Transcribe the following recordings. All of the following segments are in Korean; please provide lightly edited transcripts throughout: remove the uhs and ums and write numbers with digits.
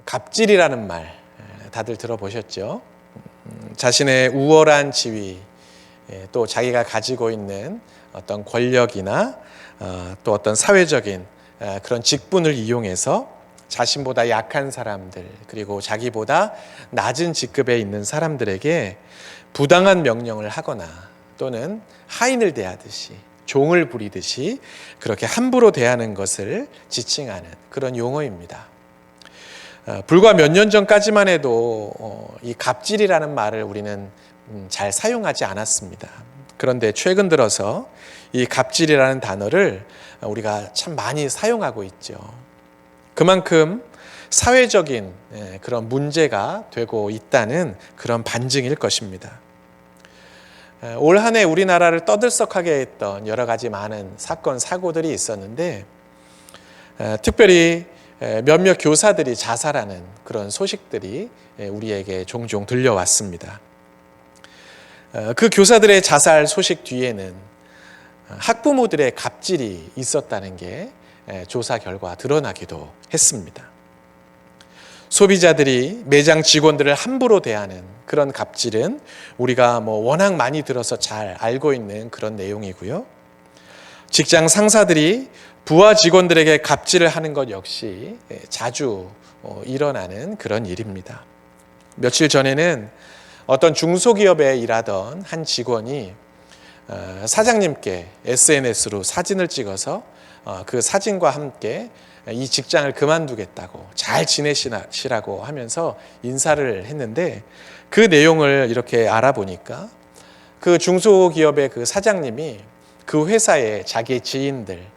갑질이라는 말 다들 들어보셨죠? 자신의 우월한 지위, 또 자기가 가지고 있는 어떤 권력이나 또 어떤 사회적인 그런 직분을 이용해서 자신보다 약한 사람들, 그리고 자기보다 낮은 직급에 있는 사람들에게 부당한 명령을 하거나 또는 하인을 대하듯이, 종을 부리듯이 그렇게 함부로 대하는 것을 지칭하는 그런 용어입니다. 불과 몇 년 전까지만 해도 이 갑질이라는 말을 우리는 잘 사용하지 않았습니다. 그런데 최근 들어서 이 갑질이라는 단어를 우리가 참 많이 사용하고 있죠. 그만큼 사회적인 그런 문제가 되고 있다는 그런 반증일 것입니다. 올 한 해 우리나라를 떠들썩하게 했던 여러 가지 많은 사건, 사고들이 있었는데 특별히 몇몇 교사들이 자살하는 그런 소식들이 우리에게 종종 들려왔습니다. 그 교사들의 자살 소식 뒤에는 학부모들의 갑질이 있었다는 게 조사 결과 드러나기도 했습니다. 소비자들이 매장 직원들을 함부로 대하는 그런 갑질은 우리가 워낙 많이 들어서 잘 알고 있는 그런 내용이고요. 직장 상사들이 부하 직원들에게 갑질을 하는 것 역시 자주 일어나는 그런 일입니다. 며칠 전에는 어떤 중소기업에 일하던 한 직원이 사장님께 SNS로 사진을 찍어서 그 사진과 함께 이 직장을 그만두겠다고, 잘 지내시라고 하면서 인사를 했는데, 그 내용을 이렇게 알아보니까 그 중소기업의 그 사장님이 그 회사에 자기 지인들,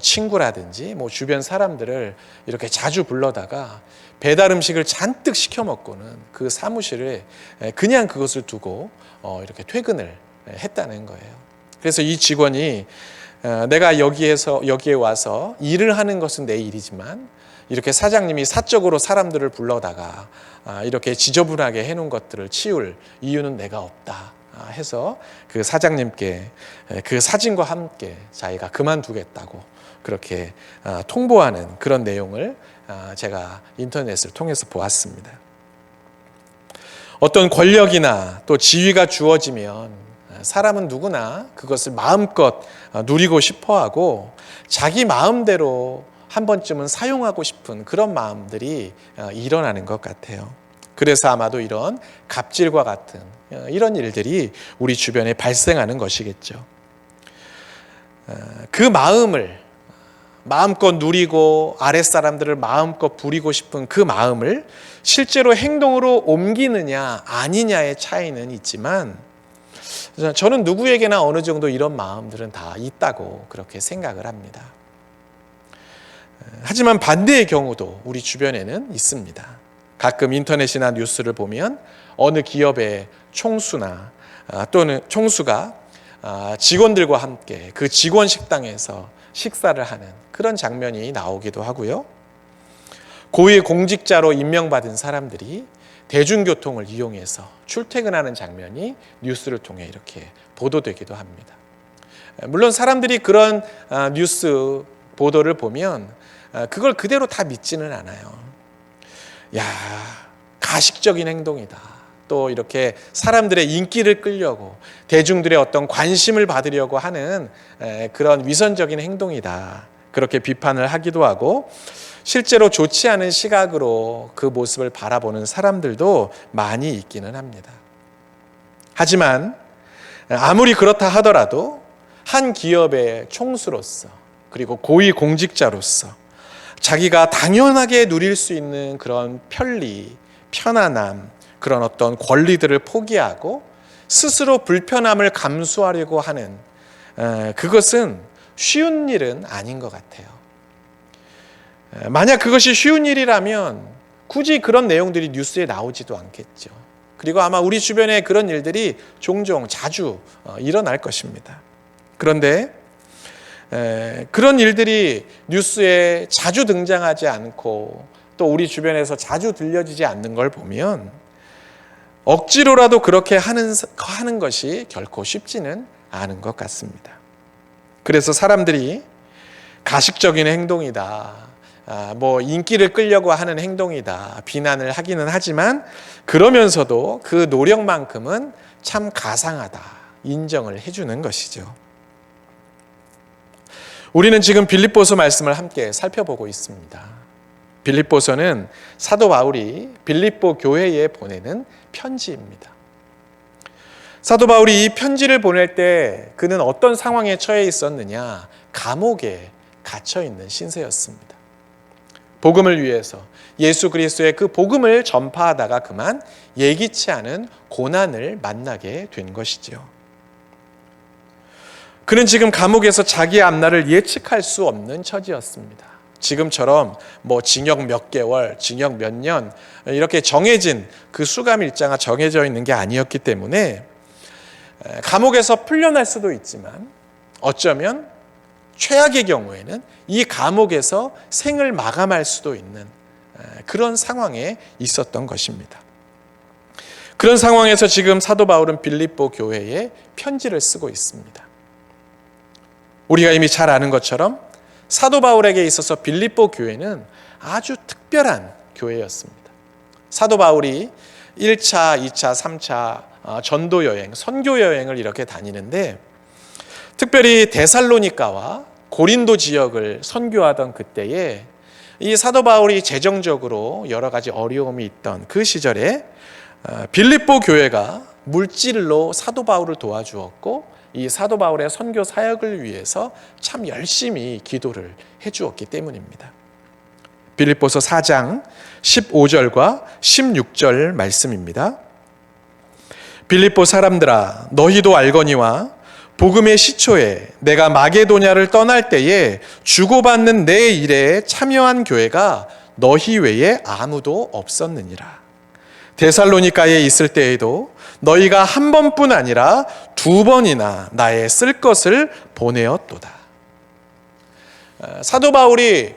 친구라든지 주변 사람들을 이렇게 자주 불러다가 배달 음식을 잔뜩 시켜 먹고는 그 사무실에 그냥 그것을 두고 이렇게 퇴근을 했다는 거예요. 그래서 이 직원이 내가 여기에 와서 일을 하는 것은 내 일이지만 이렇게 사장님이 사적으로 사람들을 불러다가 이렇게 지저분하게 해놓은 것들을 치울 이유는 내가 없다 해서 그 사장님께 그 사진과 함께 자기가 그만두겠다고 그렇게 통보하는 그런 내용을 제가 인터넷을 통해서 보았습니다. 어떤 권력이나 또 지위가 주어지면 사람은 누구나 그것을 마음껏 누리고 싶어하고 자기 마음대로 한 번쯤은 사용하고 싶은 그런 마음들이 일어나는 것 같아요. 그래서 아마도 이런 갑질과 같은 이런 일들이 우리 주변에 발생하는 것이겠죠. 그 마음을 마음껏 누리고 아랫사람들을 마음껏 부리고 싶은 그 마음을 실제로 행동으로 옮기느냐 아니냐의 차이는 있지만 저는 누구에게나 어느 정도 이런 마음들은 다 있다고 그렇게 생각을 합니다. 하지만 반대의 경우도 우리 주변에는 있습니다. 가끔 인터넷이나 뉴스를 보면 어느 기업의 총수나 또는 총수가 직원들과 함께 그 직원 식당에서 식사를 하는 그런 장면이 나오기도 하고요. 고위 공직자로 임명받은 사람들이 대중교통을 이용해서 출퇴근하는 장면이 뉴스를 통해 이렇게 보도되기도 합니다. 물론 사람들이 그런 뉴스 보도를 보면 그걸 그대로 다 믿지는 않아요. 야, 가식적인 행동이다. 또 이렇게 사람들의 인기를 끌려고 대중들의 어떤 관심을 받으려고 하는 그런 위선적인 행동이다. 그렇게 비판을 하기도 하고 실제로 좋지 않은 시각으로 그 모습을 바라보는 사람들도 많이 있기는 합니다. 하지만 아무리 그렇다 하더라도 한 기업의 총수로서 그리고 고위 공직자로서 자기가 당연하게 누릴 수 있는 그런 편리, 편안함, 그런 어떤 권리들을 포기하고 스스로 불편함을 감수하려고 하는 그것은 쉬운 일은 아닌 것 같아요. 만약 그것이 쉬운 일이라면 굳이 그런 내용들이 뉴스에 나오지도 않겠죠. 그리고 아마 우리 주변에 그런 일들이 종종 자주 일어날 것입니다. 그런데 그런 일들이 뉴스에 자주 등장하지 않고 또 우리 주변에서 자주 들려지지 않는 걸 보면 억지로라도 그렇게 하는 것이 결코 쉽지는 않은 것 같습니다. 그래서 사람들이 가식적인 행동이다, 뭐 인기를 끌려고 하는 행동이다 비난을 하기는 하지만 그러면서도 그 노력만큼은 참 가상하다 인정을 해주는 것이죠. 우리는 지금 빌립보서 말씀을 함께 살펴보고 있습니다. 빌립보서는 사도 바울이 빌립보 교회에 보내는 편지입니다. 사도 바울이 이 편지를 보낼 때 그는 어떤 상황에 처해 있었느냐? 감옥에 갇혀 있는 신세였습니다. 복음을 위해서 예수 그리스도의 그 복음을 전파하다가 그만 예기치 않은 고난을 만나게 된 것이지요. 그는 지금 감옥에서 자기의 앞날을 예측할 수 없는 처지였습니다. 지금처럼 뭐 징역 몇 개월, 징역 몇 년 이렇게 정해진 그 수감 일자가 정해져 있는 게 아니었기 때문에 감옥에서 풀려날 수도 있지만 어쩌면 최악의 경우에는 이 감옥에서 생을 마감할 수도 있는 그런 상황에 있었던 것입니다. 그런 상황에서 지금 사도 바울은 빌립보 교회에 편지를 쓰고 있습니다. 우리가 이미 잘 아는 것처럼 사도 바울에게 있어서 빌립보 교회는 아주 특별한 교회였습니다. 사도 바울이 1차, 2차, 3차 전도 여행, 선교 여행을 이렇게 다니는데 특별히 데살로니가와 고린도 지역을 선교하던 그때에 이 사도 바울이 재정적으로 여러 가지 어려움이 있던 그 시절에 빌립보 교회가 물질로 사도 바울을 도와주었고 이 사도 바울의 선교 사역을 위해서 참 열심히 기도를 해주었기 때문입니다. 빌립보서 4장 15절과 16절 말씀입니다. 빌립보 사람들아 너희도 알거니와 복음의 시초에 내가 마게도냐를 떠날 때에 주고받는 내 일에 참여한 교회가 너희 외에 아무도 없었느니라. 데살로니가에 있을 때에도 너희가 한 번뿐 아니라 두 번이나 나의 쓸 것을 보내었도다. 사도 바울이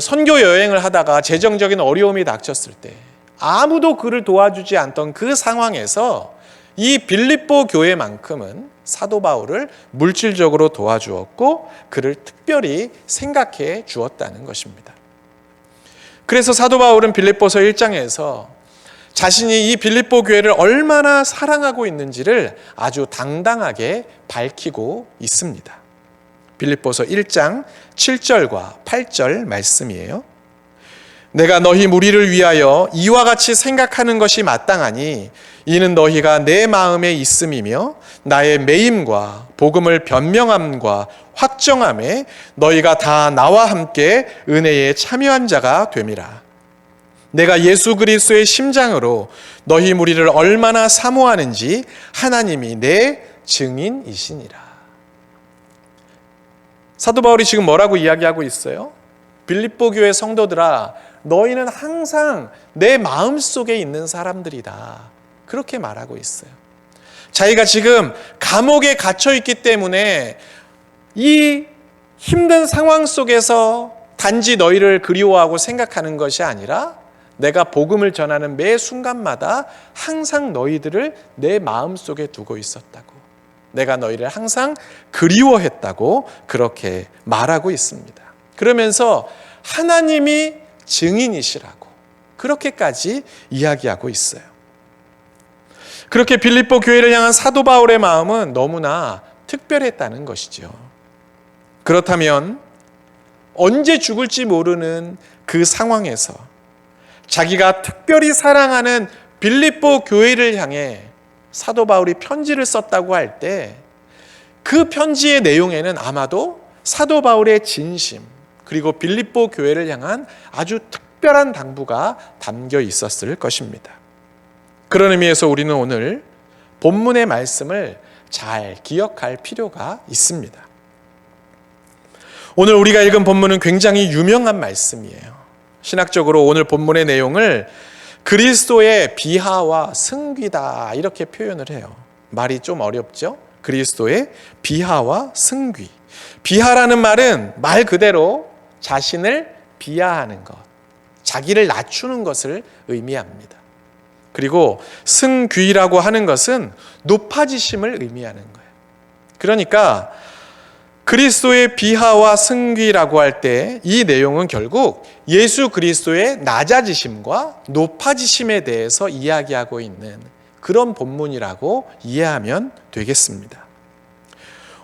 선교 여행을 하다가 재정적인 어려움이 닥쳤을 때 아무도 그를 도와주지 않던 그 상황에서 이 빌립보 교회만큼은 사도 바울을 물질적으로 도와주었고 그를 특별히 생각해 주었다는 것입니다. 그래서 사도 바울은 빌립보서 1장에서 자신이 이 빌립보 교회를 얼마나 사랑하고 있는지를 아주 당당하게 밝히고 있습니다. 빌립보서 1장 7절과 8절 말씀이에요. 내가 너희 무리를 위하여 이와 같이 생각하는 것이 마땅하니 이는 너희가 내 마음에 있음이며 나의 매임과 복음을 변명함과 확정함에 너희가 다 나와 함께 은혜에 참여한 자가 됨이라. 내가 예수 그리스도의 심장으로 너희 무리를 얼마나 사모하는지 하나님이 내 증인이시니라. 사도 바울이 지금 뭐라고 이야기하고 있어요? 빌립보 교회 성도들아 너희는 항상 내 마음속에 있는 사람들이다. 그렇게 말하고 있어요. 자기가 지금 감옥에 갇혀 있기 때문에 이 힘든 상황 속에서 단지 너희를 그리워하고 생각하는 것이 아니라 내가 복음을 전하는 매 순간마다 항상 너희들을 내 마음속에 두고 있었다고. 내가 너희를 항상 그리워했다고 그렇게 말하고 있습니다. 그러면서 하나님이 증인이시라고 그렇게까지 이야기하고 있어요. 그렇게 빌립보 교회를 향한 사도 바울의 마음은 너무나 특별했다는 것이죠. 그렇다면 언제 죽을지 모르는 그 상황에서 자기가 특별히 사랑하는 빌립보 교회를 향해 사도 바울이 편지를 썼다고 할 때 그 편지의 내용에는 아마도 사도 바울의 진심 그리고 빌립보 교회를 향한 아주 특별한 당부가 담겨 있었을 것입니다. 그런 의미에서 우리는 오늘 본문의 말씀을 잘 기억할 필요가 있습니다. 오늘 우리가 읽은 본문은 굉장히 유명한 말씀이에요. 신학적으로 오늘 본문의 내용을 그리스도의 비하와 승귀다 이렇게 표현을 해요. 말이 좀 어렵죠? 그리스도의 비하와 승귀. 비하라는 말은 말 그대로 자신을 비하하는 것, 자기를 낮추는 것을 의미합니다. 그리고 승귀라고 하는 것은 높아지심을 의미하는 거예요. 그러니까 그리스도의 비하와 승귀라고 할 때 이 내용은 결국 예수 그리스도의 낮아지심과 높아지심에 대해서 이야기하고 있는 그런 본문이라고 이해하면 되겠습니다.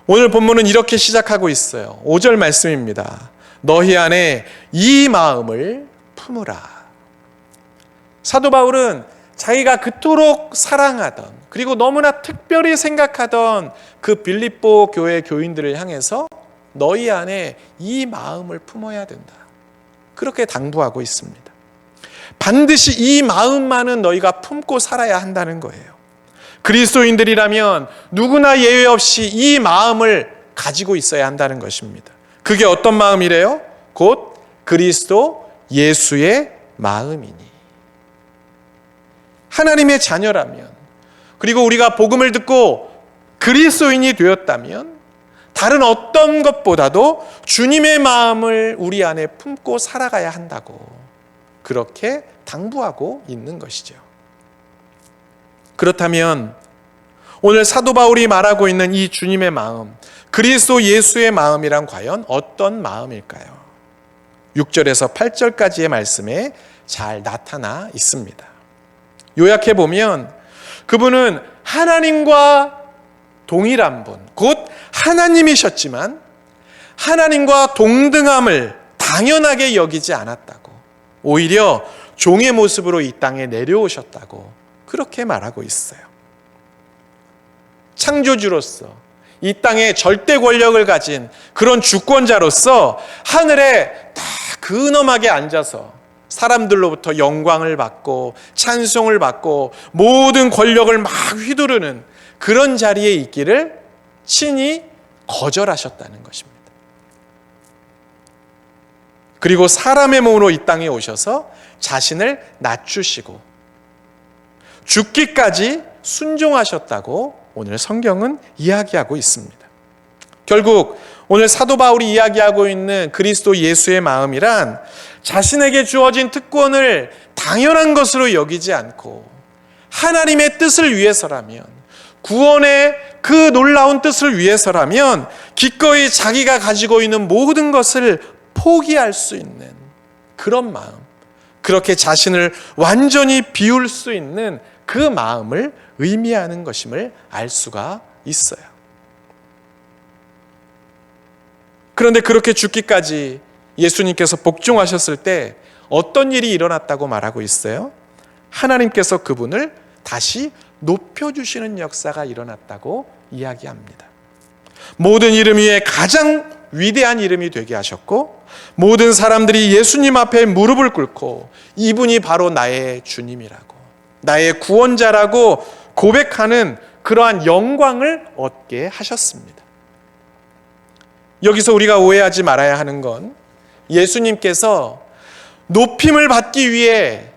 오늘 본문은 이렇게 시작하고 있어요. 5절 말씀입니다. 너희 안에 이 마음을 품으라. 사도 바울은 자기가 그토록 사랑하던, 그리고 너무나 특별히 생각하던 그 빌립보 교회 교인들을 향해서 너희 안에 이 마음을 품어야 된다, 그렇게 당부하고 있습니다. 반드시 이 마음만은 너희가 품고 살아야 한다는 거예요. 그리스도인들이라면 누구나 예외 없이 이 마음을 가지고 있어야 한다는 것입니다. 그게 어떤 마음이래요? 곧 그리스도 예수의 마음이니. 하나님의 자녀라면, 그리고 우리가 복음을 듣고 그리스도인이 되었다면 다른 어떤 것보다도 주님의 마음을 우리 안에 품고 살아가야 한다고 그렇게 당부하고 있는 것이죠. 그렇다면 오늘 사도 바울이 말하고 있는 이 주님의 마음, 그리스도 예수의 마음이란 과연 어떤 마음일까요? 6절에서 8절까지의 말씀에 잘 나타나 있습니다. 요약해 보면 그분은 하나님과 동일한 분, 곧 하나님이셨지만 하나님과 동등함을 당연하게 여기지 않았다고, 오히려 종의 모습으로 이 땅에 내려오셨다고 그렇게 말하고 있어요. 창조주로서 이 땅에 절대 권력을 가진 그런 주권자로서 하늘에 다 근엄하게 앉아서 사람들로부터 영광을 받고 찬송을 받고 모든 권력을 막 휘두르는 그런 자리에 있기를 친히 거절하셨다는 것입니다. 그리고 사람의 몸으로 이 땅에 오셔서 자신을 낮추시고 죽기까지 순종하셨다고 오늘 성경은 이야기하고 있습니다. 결국 오늘 사도 바울이 이야기하고 있는 그리스도 예수의 마음이란 자신에게 주어진 특권을 당연한 것으로 여기지 않고 하나님의 뜻을 위해서라면, 구원의 그 놀라운 뜻을 위해서라면 기꺼이 자기가 가지고 있는 모든 것을 포기할 수 있는 그런 마음, 그렇게 자신을 완전히 비울 수 있는 그 마음을 의미하는 것임을 알 수가 있어요. 그런데 그렇게 죽기까지 예수님께서 복종하셨을 때 어떤 일이 일어났다고 말하고 있어요? 하나님께서 그분을 다시 높여주시는 역사가 일어났다고 이야기합니다. 모든 이름 위에 가장 위대한 이름이 되게 하셨고, 모든 사람들이 예수님 앞에 무릎을 꿇고 이분이 바로 나의 주님이라고, 나의 구원자라고 고백하는 그러한 영광을 얻게 하셨습니다. 여기서 우리가 오해하지 말아야 하는 건 예수님께서 높임을 받기 위해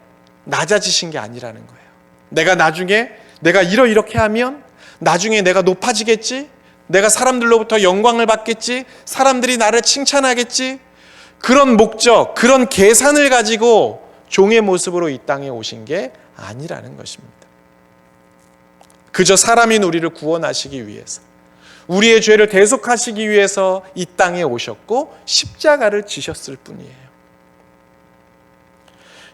낮아지신 게 아니라는 거예요. 내가 나중에 내가 이렇게 하면 나중에 내가 높아지겠지, 내가 사람들로부터 영광을 받겠지, 사람들이 나를 칭찬하겠지, 그런 목적, 그런 계산을 가지고 종의 모습으로 이 땅에 오신 게 아니라는 것입니다. 그저 사람인 우리를 구원하시기 위해서, 우리의 죄를 대속하시기 위해서 이 땅에 오셨고 십자가를 지셨을 뿐이에요.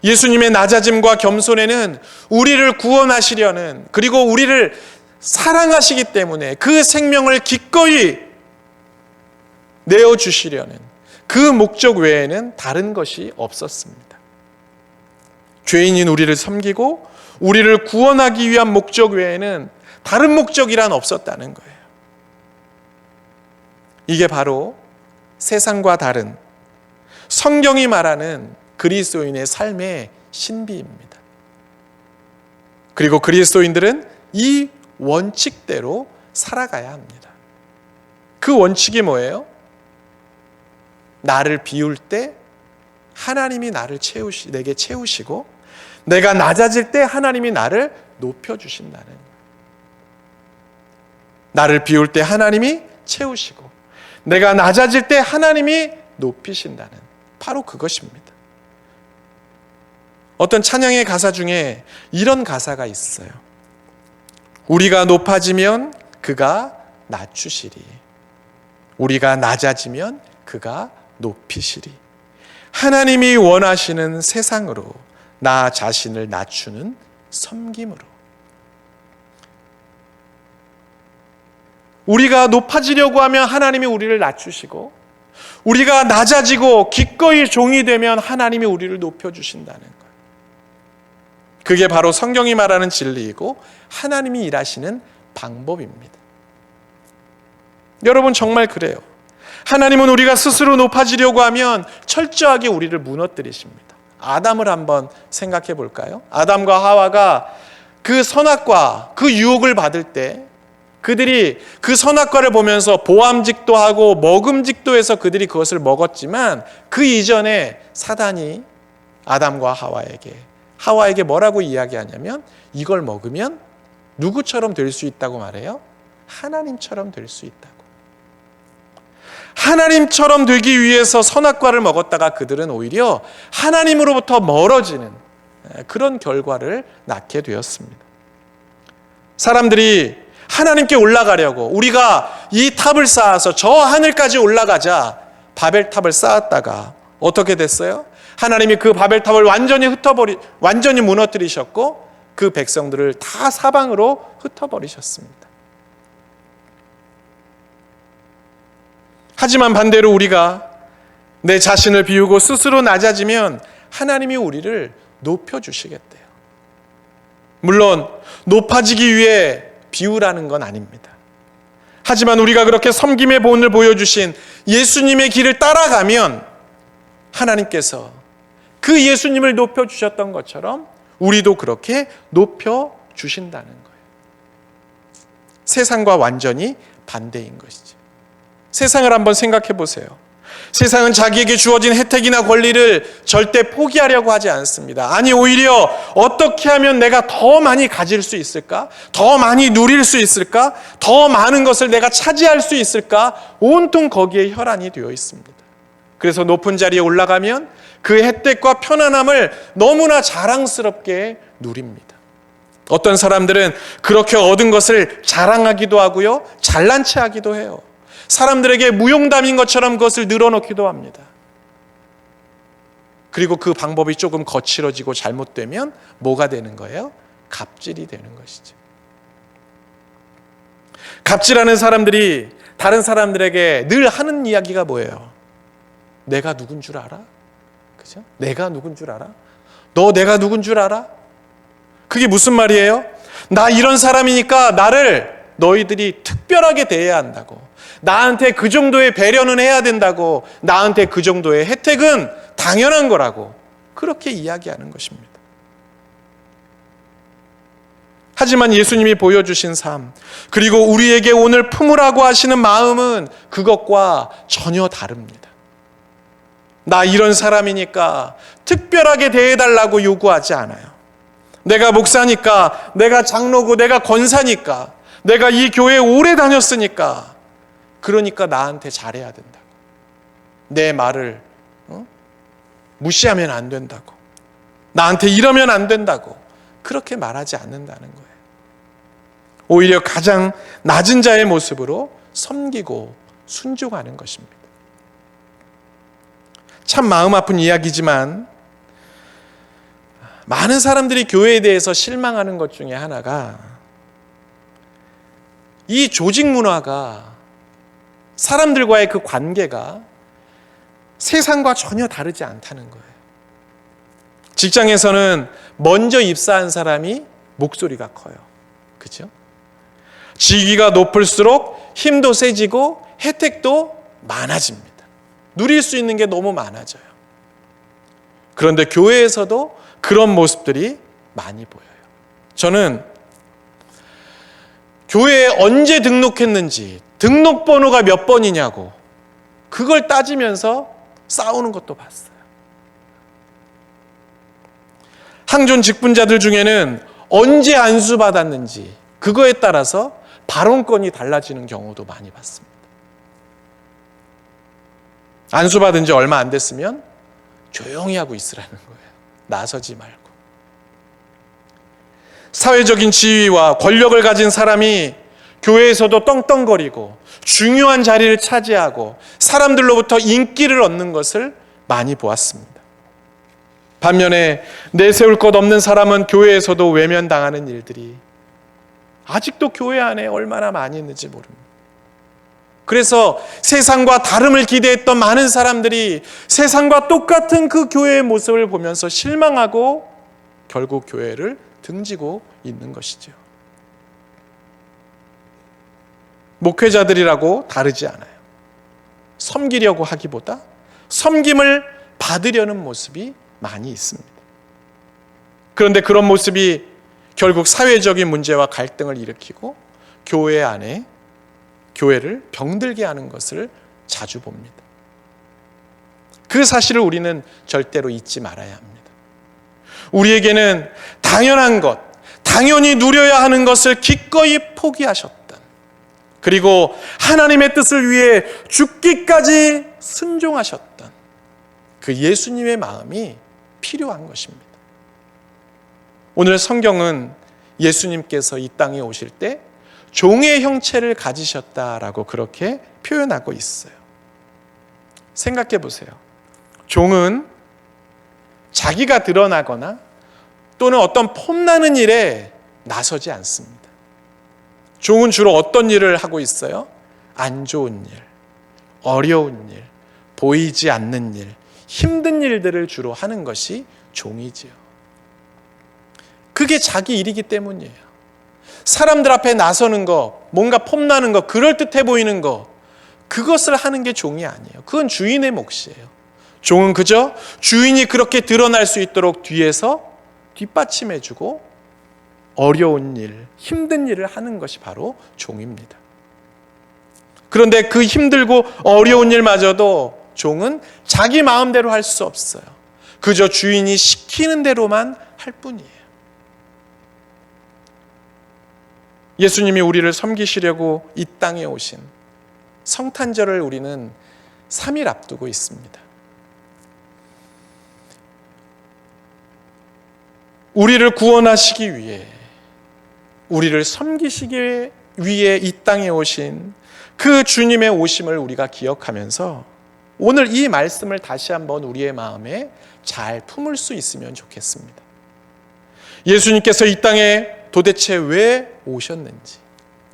예수님의 낮아짐과 겸손에는 우리를 구원하시려는, 그리고 우리를 사랑하시기 때문에 그 생명을 기꺼이 내어주시려는 그 목적 외에는 다른 것이 없었습니다. 죄인인 우리를 섬기고 우리를 구원하기 위한 목적 외에는 다른 목적이란 없었다는 거예요. 이게 바로 세상과 다른 성경이 말하는 그리스도인의 삶의 신비입니다. 그리고 그리스도인들은 이 원칙대로 살아가야 합니다. 그 원칙이 뭐예요? 나를 비울 때 하나님이 나를 내게 채우시고, 내가 낮아질 때 하나님이 나를 높여주신다는 거예요. 나를 비울 때 하나님이 채우시고, 내가 낮아질 때 하나님이 높이신다는, 바로 그것입니다. 어떤 찬양의 가사 중에 이런 가사가 있어요. 우리가 높아지면 그가 낮추시리. 우리가 낮아지면 그가 높이시리. 하나님이 원하시는 세상으로 나 자신을 낮추는 섬김으로. 우리가 높아지려고 하면 하나님이 우리를 낮추시고, 우리가 낮아지고 기꺼이 종이 되면 하나님이 우리를 높여주신다는 거예요. 그게 바로 성경이 말하는 진리이고 하나님이 일하시는 방법입니다. 여러분, 정말 그래요. 하나님은 우리가 스스로 높아지려고 하면 철저하게 우리를 무너뜨리십니다. 아담을 한번 생각해 볼까요? 아담과 하와가 그 선악과 그 유혹을 받을 때 그들이 그 선악과를 보면서 보암직도 하고 먹음직도 해서 그들이 그것을 먹었지만, 그 이전에 사단이 아담과 하와에게 뭐라고 이야기하냐면, 이걸 먹으면 누구처럼 될 수 있다고 말해요? 하나님처럼 될 수 있다고. 하나님처럼 되기 위해서 선악과를 먹었다가 그들은 오히려 하나님으로부터 멀어지는 그런 결과를 낳게 되었습니다. 사람들이 하나님께 올라가려고, 우리가 이 탑을 쌓아서 저 하늘까지 올라가자 바벨탑을 쌓았다가 어떻게 됐어요? 하나님이 그 바벨탑을 완전히 무너뜨리셨고 그 백성들을 다 사방으로 흩어버리셨습니다. 하지만 반대로 우리가 내 자신을 비우고 스스로 낮아지면 하나님이 우리를 높여주시겠대요. 물론 높아지기 위해 비우라는 건 아닙니다. 하지만 우리가 그렇게 섬김의 본을 보여주신 예수님의 길을 따라가면 하나님께서 그 예수님을 높여주셨던 것처럼 우리도 그렇게 높여주신다는 거예요. 세상과 완전히 반대인 것이죠. 세상을 한번 생각해 보세요. 세상은 자기에게 주어진 혜택이나 권리를 절대 포기하려고 하지 않습니다. 아니, 오히려 어떻게 하면 내가 더 많이 가질 수 있을까? 더 많이 누릴 수 있을까? 더 많은 것을 내가 차지할 수 있을까? 온통 거기에 혈안이 되어 있습니다. 그래서 높은 자리에 올라가면 그 혜택과 편안함을 너무나 자랑스럽게 누립니다. 어떤 사람들은 그렇게 얻은 것을 자랑하기도 하고요, 잘난 체 하기도 해요. 사람들에게 무용담인 것처럼 그것을 늘어놓기도 합니다. 그리고 그 방법이 조금 거칠어지고 잘못되면 뭐가 되는 거예요? 갑질이 되는 것이죠. 갑질하는 사람들이 다른 사람들에게 늘 하는 이야기가 뭐예요? 내가 누군 줄 알아? 그죠? 내가 누군 줄 알아? 너 내가 누군 줄 알아? 그게 무슨 말이에요? 나 이런 사람이니까 나를 너희들이 특별하게 대해야 한다고, 나한테 그 정도의 배려는 해야 된다고, 나한테 그 정도의 혜택은 당연한 거라고, 그렇게 이야기하는 것입니다. 하지만 예수님이 보여주신 삶, 그리고 우리에게 오늘 품으라고 하시는 마음은 그것과 전혀 다릅니다. 나 이런 사람이니까 특별하게 대해달라고 요구하지 않아요. 내가 목사니까, 내가 장로고, 내가 권사니까, 내가 이 교회에 오래 다녔으니까, 그러니까 나한테 잘해야 된다고, 내 말을 무시하면 안 된다고, 나한테 이러면 안 된다고, 그렇게 말하지 않는다는 거예요. 오히려 가장 낮은 자의 모습으로 섬기고 순종하는 것입니다. 참 마음 아픈 이야기지만 많은 사람들이 교회에 대해서 실망하는 것 중에 하나가 이 조직 문화가, 사람들과의 그 관계가 세상과 전혀 다르지 않다는 거예요. 직장에서는 먼저 입사한 사람이 목소리가 커요. 그렇죠? 직위가 높을수록 힘도 세지고 혜택도 많아집니다. 누릴 수 있는 게 너무 많아져요. 그런데 교회에서도 그런 모습들이 많이 보여요. 저는 교회에 언제 등록했는지, 등록번호가 몇 번이냐고 그걸 따지면서 싸우는 것도 봤어요. 항존 직분자들 중에는 언제 안수받았는지 그거에 따라서 발언권이 달라지는 경우도 많이 봤습니다. 안수받은 지 얼마 안 됐으면 조용히 하고 있으라는 거예요. 나서지 말고. 사회적인 지위와 권력을 가진 사람이 교회에서도 떵떵거리고 중요한 자리를 차지하고 사람들로부터 인기를 얻는 것을 많이 보았습니다. 반면에 내세울 것 없는 사람은 교회에서도 외면당하는 일들이 아직도 교회 안에 얼마나 많이 있는지 모릅니다. 그래서 세상과 다름을 기대했던 많은 사람들이 세상과 똑같은 그 교회의 모습을 보면서 실망하고 결국 교회를 등지고 있는 것이죠. 목회자들이라고 다르지 않아요. 섬기려고 하기보다 섬김을 받으려는 모습이 많이 있습니다. 그런데 그런 모습이 결국 사회적인 문제와 갈등을 일으키고 교회 안에 교회를 병들게 하는 것을 자주 봅니다. 그 사실을 우리는 절대로 잊지 말아야 합니다. 우리에게는 당연한 것, 당연히 누려야 하는 것을 기꺼이 포기하셨던, 그리고 하나님의 뜻을 위해 죽기까지 순종하셨던 그 예수님의 마음이 필요한 것입니다. 오늘 성경은 예수님께서 이 땅에 오실 때 종의 형체를 가지셨다라고 그렇게 표현하고 있어요. 생각해 보세요. 종은 자기가 드러나거나 또는 어떤 폼나는 일에 나서지 않습니다. 종은 주로 어떤 일을 하고 있어요? 안 좋은 일, 어려운 일, 보이지 않는 일, 힘든 일들을 주로 하는 것이 종이지요. 그게 자기 일이기 때문이에요. 사람들 앞에 나서는 거, 뭔가 폼나는 거, 그럴듯해 보이는 거, 그것을 하는 게 종이 아니에요. 그건 주인의 몫이에요. 종은 그저 주인이 그렇게 드러날 수 있도록 뒤에서 뒷받침해주고 어려운 일, 힘든 일을 하는 것이 바로 종입니다. 그런데 그 힘들고 어려운 일마저도 종은 자기 마음대로 할 수 없어요. 그저 주인이 시키는 대로만 할 뿐이에요. 예수님이 우리를 섬기시려고 이 땅에 오신 성탄절을 우리는 3일 앞두고 있습니다. 우리를 구원하시기 위해, 우리를 섬기시기 위해 이 땅에 오신 그 주님의 오심을 우리가 기억하면서 오늘 이 말씀을 다시 한번 우리의 마음에 잘 품을 수 있으면 좋겠습니다. 예수님께서 이 땅에 도대체 왜 오셨는지,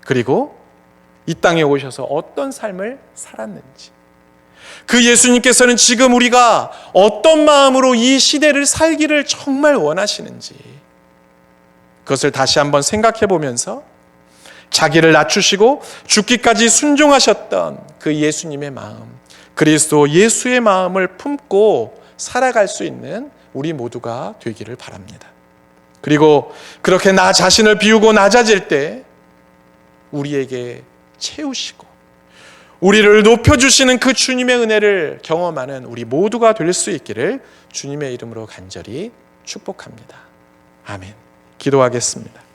그리고 이 땅에 오셔서 어떤 삶을 살았는지, 그 예수님께서는 지금 우리가 어떤 마음으로 이 시대를 살기를 정말 원하시는지, 그것을 다시 한번 생각해 보면서 자기를 낮추시고 죽기까지 순종하셨던 그 예수님의 마음, 그리스도 예수의 마음을 품고 살아갈 수 있는 우리 모두가 되기를 바랍니다. 그리고 그렇게 나 자신을 비우고 낮아질 때 우리에게 채우시고 우리를 높여주시는 그 주님의 은혜를 경험하는 우리 모두가 될 수 있기를 주님의 이름으로 간절히 축복합니다. 아멘. 기도하겠습니다.